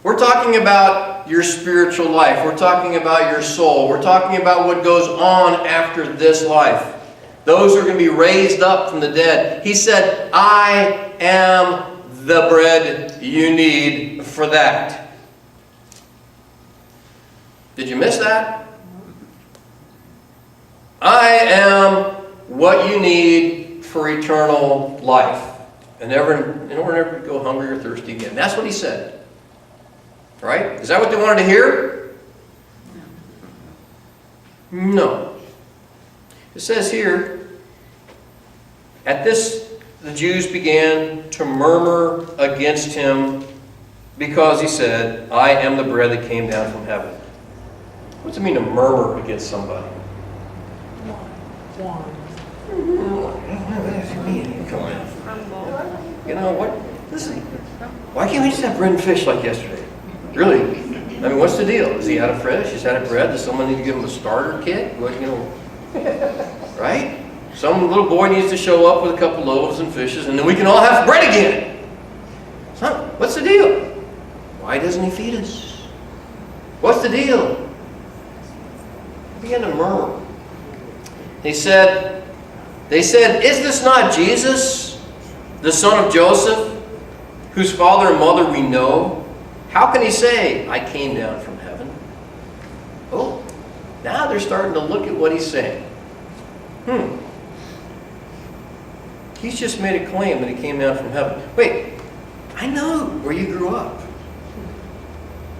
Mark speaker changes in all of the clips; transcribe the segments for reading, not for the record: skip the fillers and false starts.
Speaker 1: We're talking about your spiritual life. We're talking about your soul. We're talking about what goes on after this life. Those who are going to be raised up from the dead. He said, I am the bread you need for that. Did you miss that? I am what you need for eternal life. And never go hungry or thirsty again. That's what he said. Right? Is that what they wanted to hear? No. It says here, at this the Jews began to murmur against him because he said, I am the bread that came down from heaven. What does it mean to murmur against somebody? You know what? Listen, why can't we just have bread and fish like yesterday? Really? I mean, what's the deal? Is he out of fish? Is he out of bread? Does someone need to give him a starter kit? What, right? Some little boy needs to show up with a couple loaves and fishes, and then we can all have bread again. So, what's the deal? Why doesn't he feed us? What's the deal? They began to murmur. They said, is this not Jesus, the son of Joseph, whose father and mother we know? How can he say, I came down from heaven? Oh, now they're starting to look at what he's saying. He's just made a claim that he came down from heaven. Wait, I know where you grew up.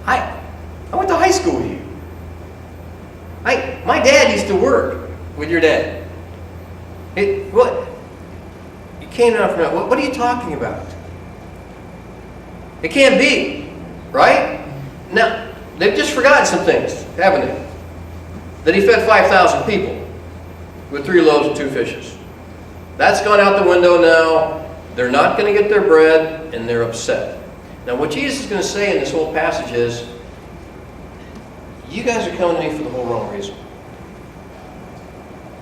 Speaker 1: I went to high school with you. My dad used to work with your dad. What? You came down from heaven. What are you talking about? It can't be, right? Now, they've just forgotten some things, haven't they? That he fed 5,000 people with 3 loaves and 2 fishes. That's gone out the window now. They're not going to get their bread, and they're upset. Now, what Jesus is going to say in this whole passage is, you guys are coming to me for the whole wrong reason.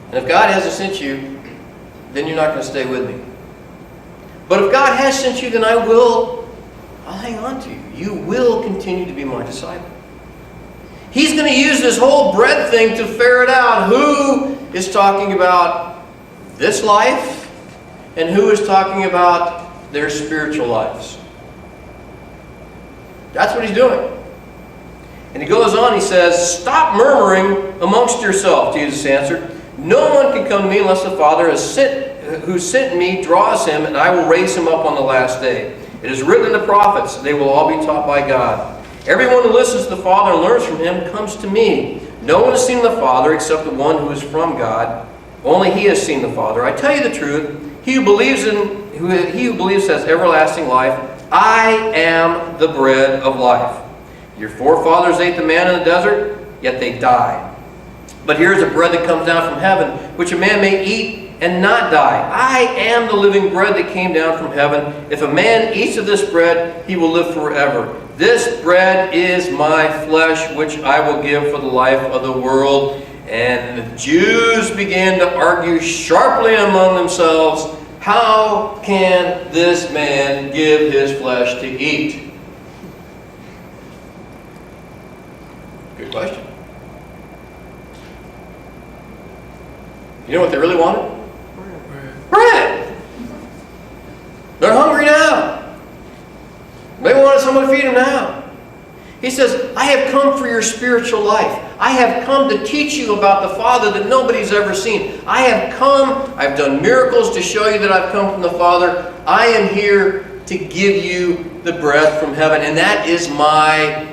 Speaker 1: And if God hasn't sent you, then you're not going to stay with me. But if God has sent you, then I'll hang on to you. You will continue to be my disciple. He's going to use this whole bread thing to ferret out who is talking about this life and who is talking about their spiritual lives. That's what he's doing. And he goes on, he says, stop murmuring amongst yourself, Jesus answered. No one can come to me unless the Father who sent me draws him, and I will raise him up on the last day. It is written in the prophets, they will all be taught by God. Everyone who listens to the Father and learns from him comes to me. No one has seen the Father except the one who is from God. Only he has seen the Father. I tell you the truth, he who believes has everlasting life. I am the bread of life. Your forefathers ate the manna in the desert, yet they died. But here is a bread that comes down from heaven, which a man may eat and not die. I am the living bread that came down from heaven. If a man eats of this bread, he will live forever. This bread is my flesh, which I will give for the life of the world. And the Jews began to argue sharply among themselves, how can this man give his flesh to eat? Good question. You know what they really wanted? Bread. They're hungry now. They wanted someone to feed them now. He says, I have come for your spiritual life. I have come to teach you about the Father that nobody's ever seen. I have come, I've done miracles to show you that I've come from the Father. I am here to give you the bread from heaven, and that is my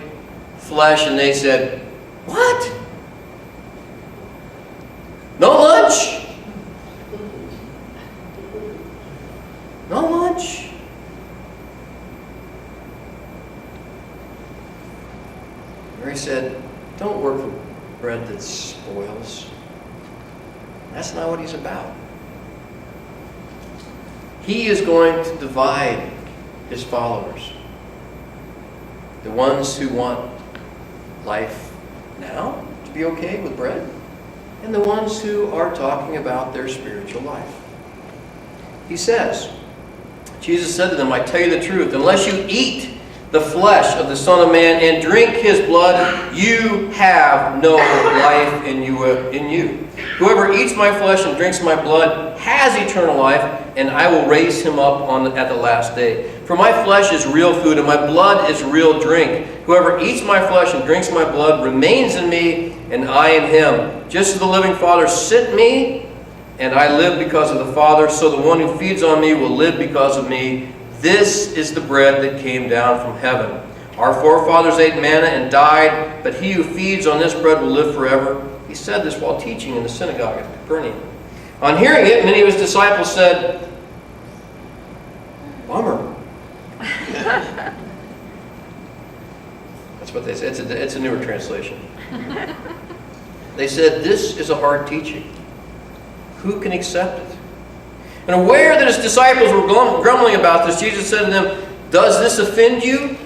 Speaker 1: flesh. And they said, what? No lunch? No lunch? Mary said, don't work for bread that spoils. That's not what he's about. He is going to divide his followers. The ones who want life now to be okay with bread, and the ones who are talking about their spiritual life. He says, Jesus said to them, I tell you the truth, unless you eat the flesh of the Son of Man and drink his blood, you have no life in you. Whoever eats my flesh and drinks my blood has eternal life, and I will raise him up at the last day. For my flesh is real food, and my blood is real drink. Whoever eats my flesh and drinks my blood remains in me, and I in him. Just as the living Father sent me, and I live because of the Father, so the one who feeds on me will live because of me. This is the bread that came down from heaven. Our forefathers ate manna and died, but he who feeds on this bread will live forever. He said this while teaching in the synagogue at Capernaum. On hearing it, many of his disciples said, "Bummer." That's what they said. It's a newer translation. They said, "This is a hard teaching. Who can accept it?" And aware that his disciples were grumbling about this, Jesus said to them, "Does this offend you?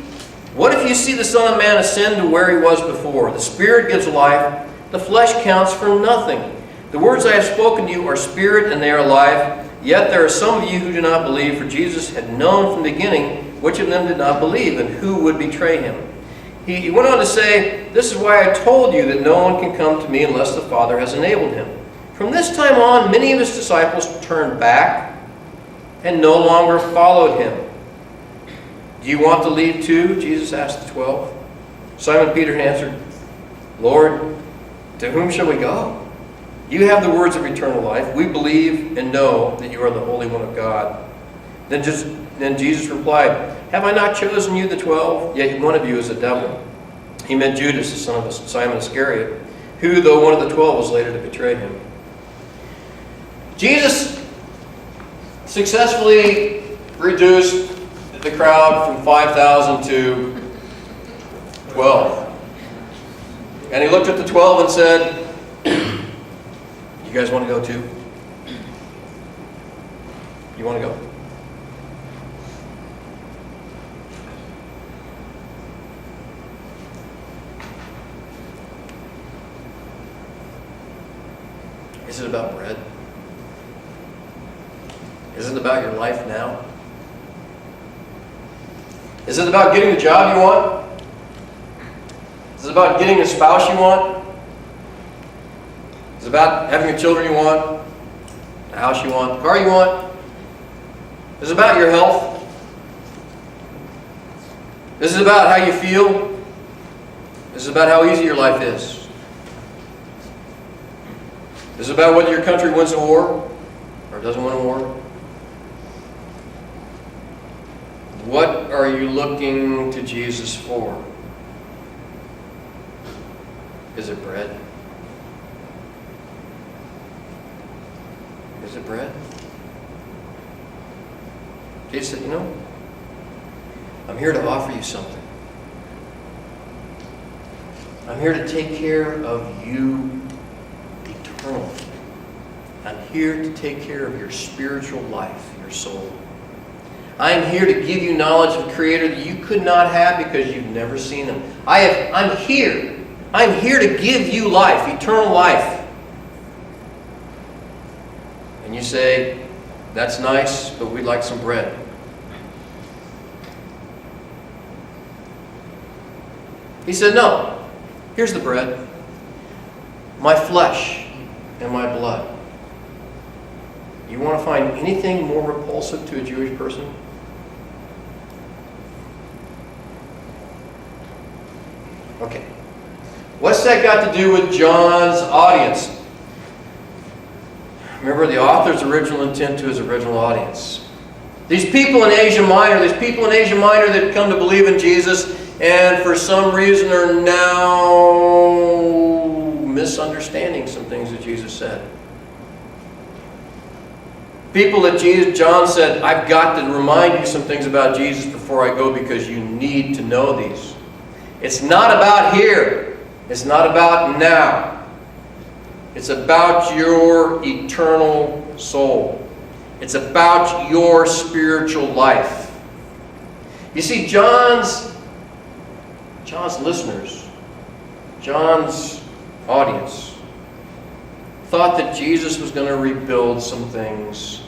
Speaker 1: What if you see the Son of Man ascend to where he was before? The Spirit gives life. The flesh counts for nothing. The words I have spoken to you are spirit and they are life. Yet there are some of you who do not believe, for Jesus had known from the beginning which of them did not believe and who would betray him." He went on to say, "This is why I told you that no one can come to me unless the Father has enabled him." From this time on, many of his disciples turned back and no longer followed him. "Do you want to leave too?" Jesus asked the 12. Simon Peter answered, "Lord, to whom shall we go? You have the words of eternal life. We believe and know that you are the Holy One of God." Then Jesus replied, "Have I not chosen you, the 12? Yet one of you is a devil." He meant Judas, the son of Simon Iscariot, who, though one of the 12, was later to betray him. Jesus successfully reduced the crowd from 5,000 to 12. And he looked at the 12 and said, "You guys want to go too? You want to go?" Is it about bread? Is it about your life now? Is it about getting the job you want? Is it about getting the spouse you want? Is it about having the children you want? The house you want? The car you want? Is it about your health? Is it about how you feel? Is it about how easy your life is? Is it about whether your country wins a war or doesn't win a war? What are you looking to Jesus for? Is it bread? Is it bread? Jesus said, I'm here to offer you something. I'm here to take care of you eternally. I'm here to take care of your spiritual life, your soul. I am here to give you knowledge of the Creator that you could not have because you've never seen Him. I'm here. I'm here to give you life, eternal life. And you say, that's nice, but we'd like some bread. He said, no. Here's the bread. My flesh and my blood. You want to find anything more repulsive to a Jewish person? Okay. What's that got to do with John's audience? Remember the author's original intent to his original audience. These people in Asia Minor that come to believe in Jesus and for some reason are now misunderstanding some things that Jesus said. People that John said, I've got to remind you some things about Jesus before I go because you need to know these. It's not about here. It's not about now. It's about your eternal soul. It's about your spiritual life. You see, John's listeners, John's audience, thought that Jesus was going to rebuild some things